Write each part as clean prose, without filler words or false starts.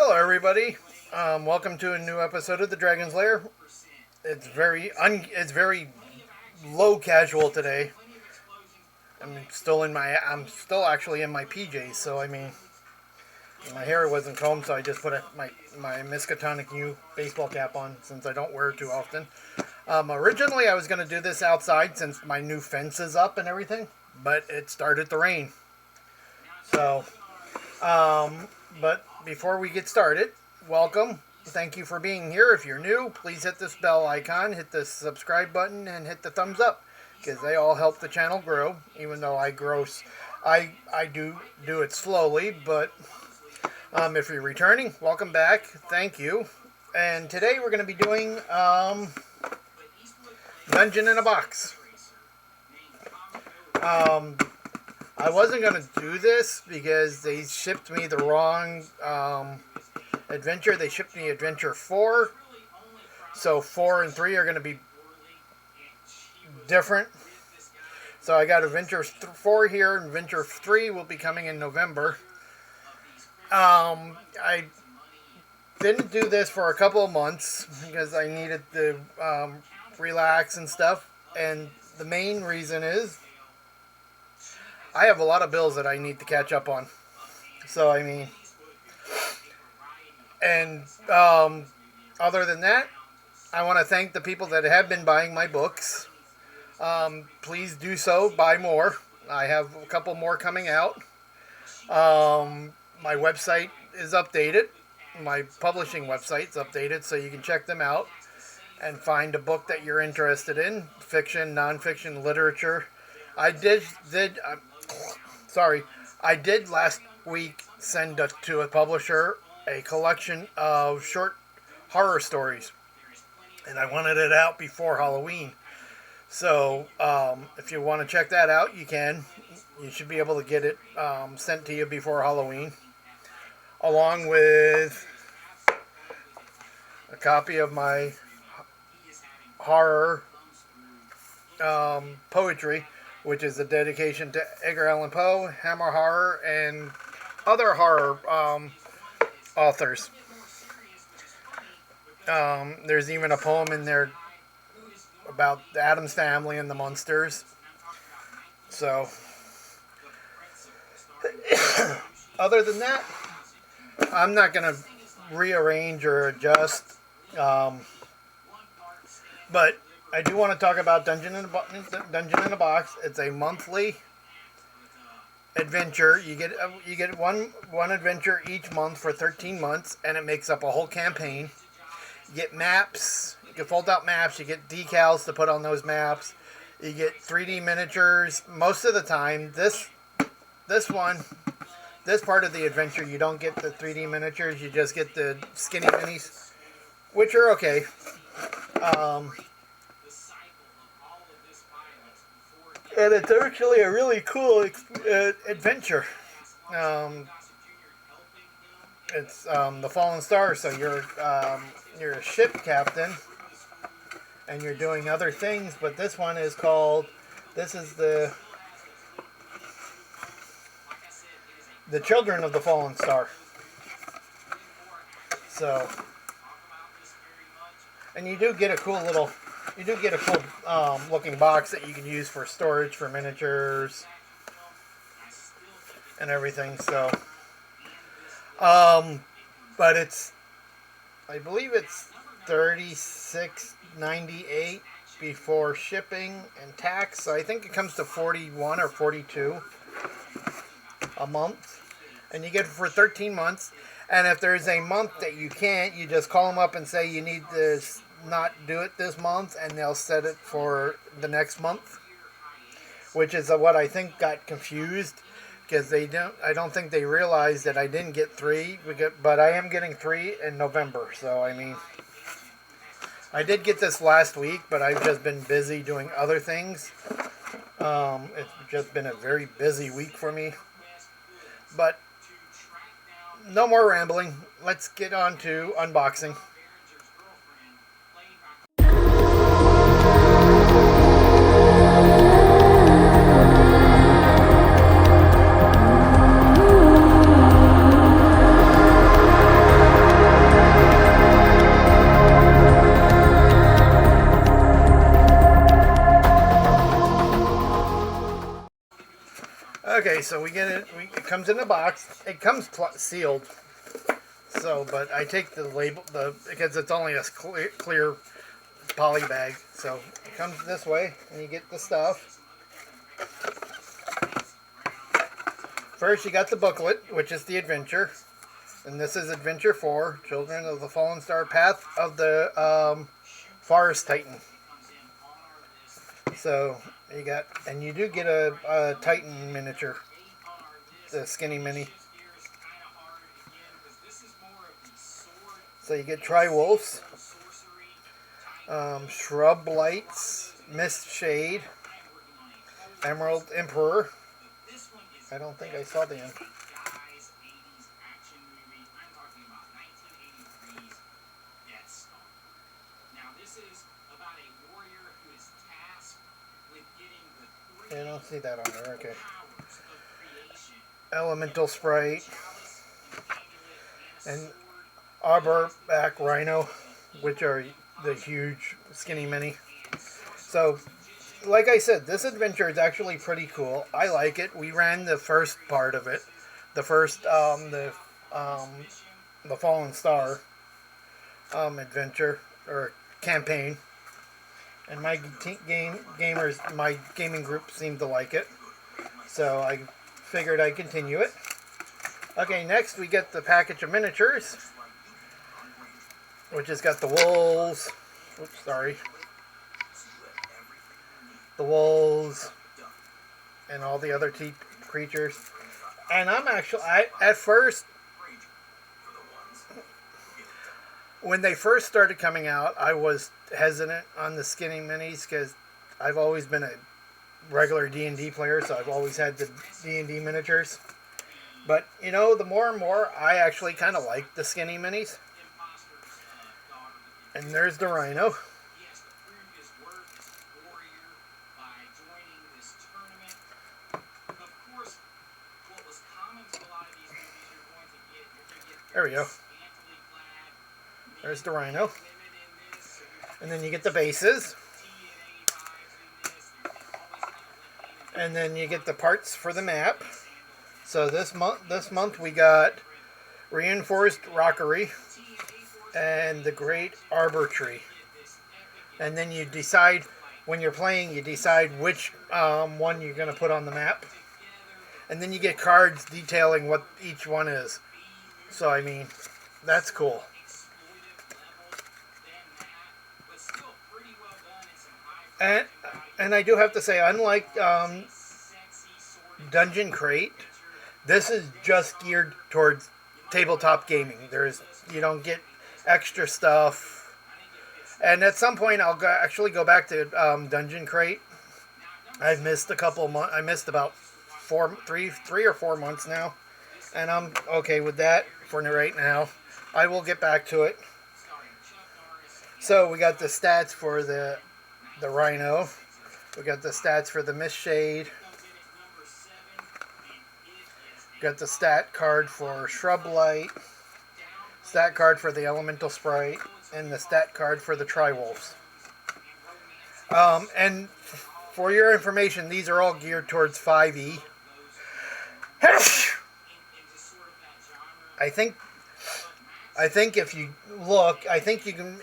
Hello, everybody. Welcome to a new episode of the Dragon's Lair. It's very low casual today. I'm still actually in my PJs. So I mean, my hair wasn't combed, so I just put my Miskatonic U baseball cap on since I don't wear it too often. Originally, I was going to do this outside since my new fence is up and everything, but it started to rain. So, but before we get started, welcome. Thank you for being here. If you're new, please hit this bell icon, hit the subscribe button, and hit the thumbs up, because they all help the channel grow, even though I do it slowly, but if you're returning, welcome back. Thank you. And today we're going to be doing Dungeon in a Box. I wasn't going to do this because they shipped me the wrong adventure. They shipped me Adventure 4. So 4 and 3 are going to be different. So I got Adventure 4 here, and Adventure 3 will be coming in November. I didn't do this for a couple of months because I needed to relax and stuff. And the main reason is I have a lot of bills that I need to catch up on. So, I mean, and other than that, I want to thank the people that have been buying my books. Please do so. Buy more. I have a couple more coming out. My website is updated. My publishing website's updated, so you can check them out and find a book that you're interested in. Fiction, nonfiction, literature. I did last week send to a publisher a collection of short horror stories, and I wanted it out before Halloween. So if you want to check that out, you can. You should be able to get it sent to you before Halloween, along with a copy of my horror poetry, which is a dedication to Edgar Allan Poe, Hammer Horror, and other horror authors. There's even a poem in there about the Addams Family and the Munsters. So, other than that, I'm not going to rearrange or adjust. But I do want to talk about Dungeon in a Box. It's a monthly adventure. You get one adventure each month for 13 months, and it makes up a whole campaign. You get maps. You can fold out maps. You get decals to put on those maps. You get 3D miniatures. Most of the time, this part of the adventure, you don't get the 3D miniatures. You just get the skinny minis, which are okay. And it's actually a really cool adventure. It's the Fallen Star, so you're a ship captain, and you're doing other things. But this one is called. This is the Children of the Fallen Star. So, and you do get a cool looking box that you can use for storage for miniatures and everything. So, but I believe it's $36.98 before shipping and tax. So I think it comes to 41 or 42 a month, and you get it for 13 months. And if there's a month that you can't, you just call them up and say you need this. Not do it this month, and they'll set it for the next month, which is what I think got confused, because I don't think they realized that I didn't get 3, but I am getting 3 in November. So I mean, I did get this last week, but I've just been busy doing other things. It's just been a very busy week for me, but no more rambling. Let's get on to unboxing. comes in a box. It comes sealed. So, but I take the label because it's only a clear poly bag. So it comes this way, and you get the stuff. First, you got the booklet, which is the adventure, and this is Adventure 4: Children of the Fallen Star, Path of the Forest Titan. So you got, and you do get a Titan miniature, the Skinny Mini. So you get Tri-Wolves, Shrub Lights, Mist Shade, Emerald Emperor. I don't think I saw the end. I don't see that on there. Okay. Elemental Sprite and Arborback Rhino, which are the huge Skinny Mini. So, like I said, this adventure is actually pretty cool. I like it. We ran the first part of it, the first the Fallen Star adventure or campaign, and my my gaming group seemed to like it, so I figured I'd continue it. Okay, next we get the package of miniatures, which has got the wolves. Oops, sorry. The wolves and all the other creatures. And I'm actually, at first, when they first started coming out, I was hesitant on the Skinny Minis because I've always been a regular D&D player, so I've always had the D&D miniatures. But, you know, the more and more, I actually kind of like the Skinny Minis. And there's the Rhino. There we go. There's the Rhino. And then you get the bases. And then you get the parts for the map. So this month we got Reinforced Rockery and the Great Arbor Tree. And then you decide, when you're playing, you decide which one you're going to put on the map. And then you get cards detailing what each one is. So, I mean, that's cool. And I do have to say, unlike Dungeon Crate, this is just geared towards tabletop gaming. You don't get extra stuff. And at some point, I'll actually go back to Dungeon Crate. I've missed a couple months. I missed about 3 or 4 months now, and I'm okay with that for right now. I will get back to it. So we got the stats for the Rhino. We got the stats for the Mist Shade. Got the stat card for Shrub Light. Stat card for the Elemental Sprite. And the stat card for the Tri-Wolves. And for your information, these are all geared towards 5e. I think if you look, I think you can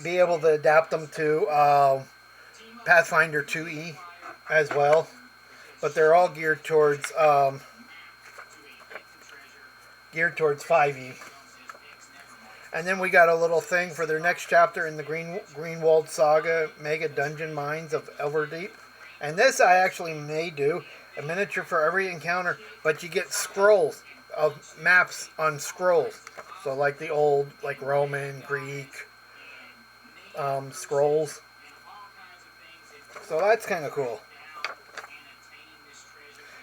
be able to adapt them to Pathfinder 2e as well. But they're all geared towards 5e. And then we got a little thing for their next chapter in the Greenwald Saga Mega Dungeon Mines of Everdeep. And this I actually may do. A miniature for every encounter, but you get scrolls of maps on scrolls. So like the old, like Roman, Greek scrolls. So that's kind of cool.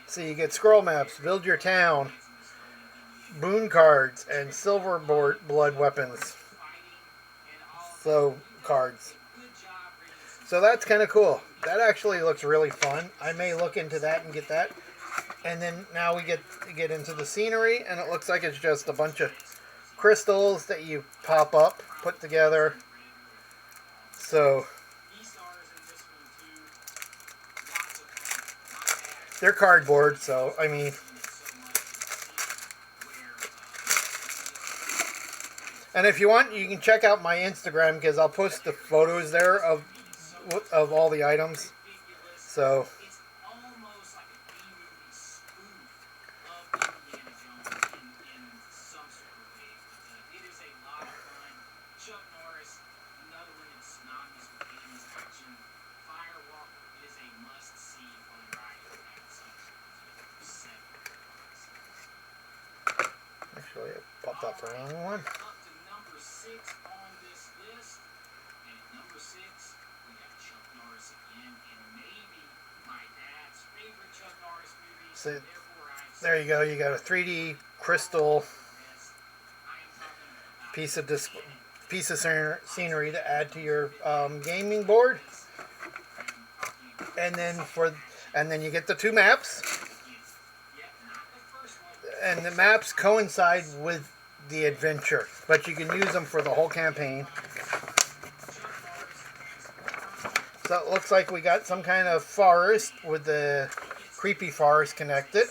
So you get scroll maps, build your town, boon cards, and silver blood weapons. So, cards. So that's kind of cool. That actually looks really fun. I may look into that and get that. And then now we get into the scenery, and it looks like it's just a bunch of crystals that you pop up, put together. So they're cardboard, so I mean, And if you want, you can check out my Instagram because I'll post the photos there of all the items. So actually, I popped up the wrong one. So there you go. You got a 3D crystal piece of scenery to add to your gaming board, and then you get the two maps, and the maps coincide with the adventure, but you can use them for the whole campaign. So it looks like we got some kind of forest with the creepy forest connected.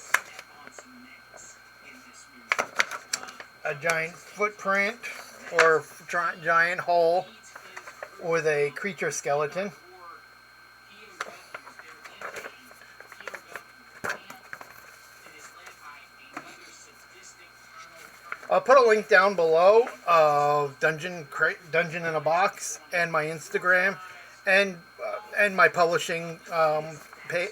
A giant footprint or giant hole with a creature skeleton. I'll put a link down below of Dungeon in a Box and my Instagram and my publishing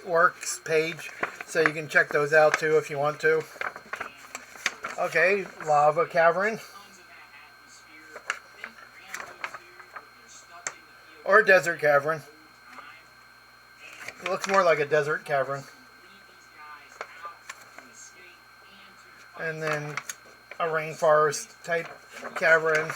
works page, so you can check those out too if you want to. Okay, lava cavern or desert cavern. It looks more like a desert cavern. And then a rainforest type cavern.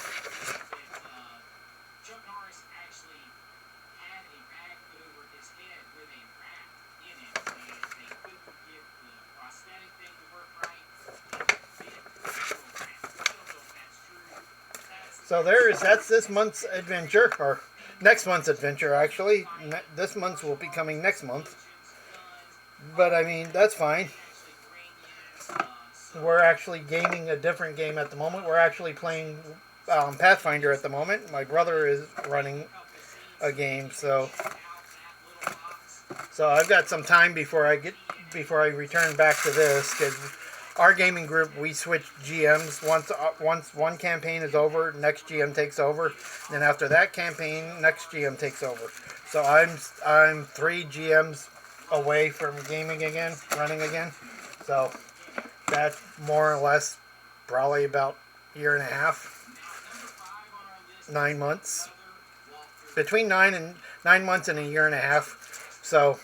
So that's this month's adventure, or next month's adventure actually. This month's will be coming next month. But I mean, that's fine. We're actually gaming a different game at the moment. We're actually playing Pathfinder at the moment. My brother is running a game, so I've got some time before I return back to this, because our gaming group, we switch GMs once one campaign is over, next GM takes over. Then after that campaign, next GM takes over. So I'm 3 GMs away from gaming again, running again. So that's more or less probably about a year and a half, 9 months, between 9 months and a year and a half. So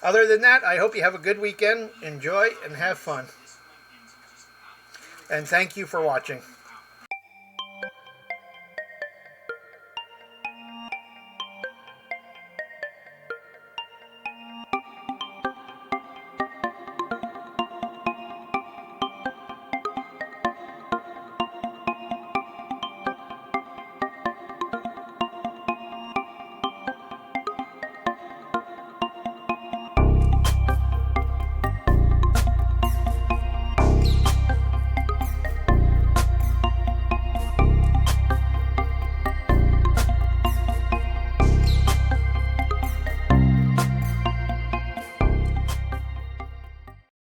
other than that, I hope you have a good weekend, enjoy, and have fun. And thank you for watching.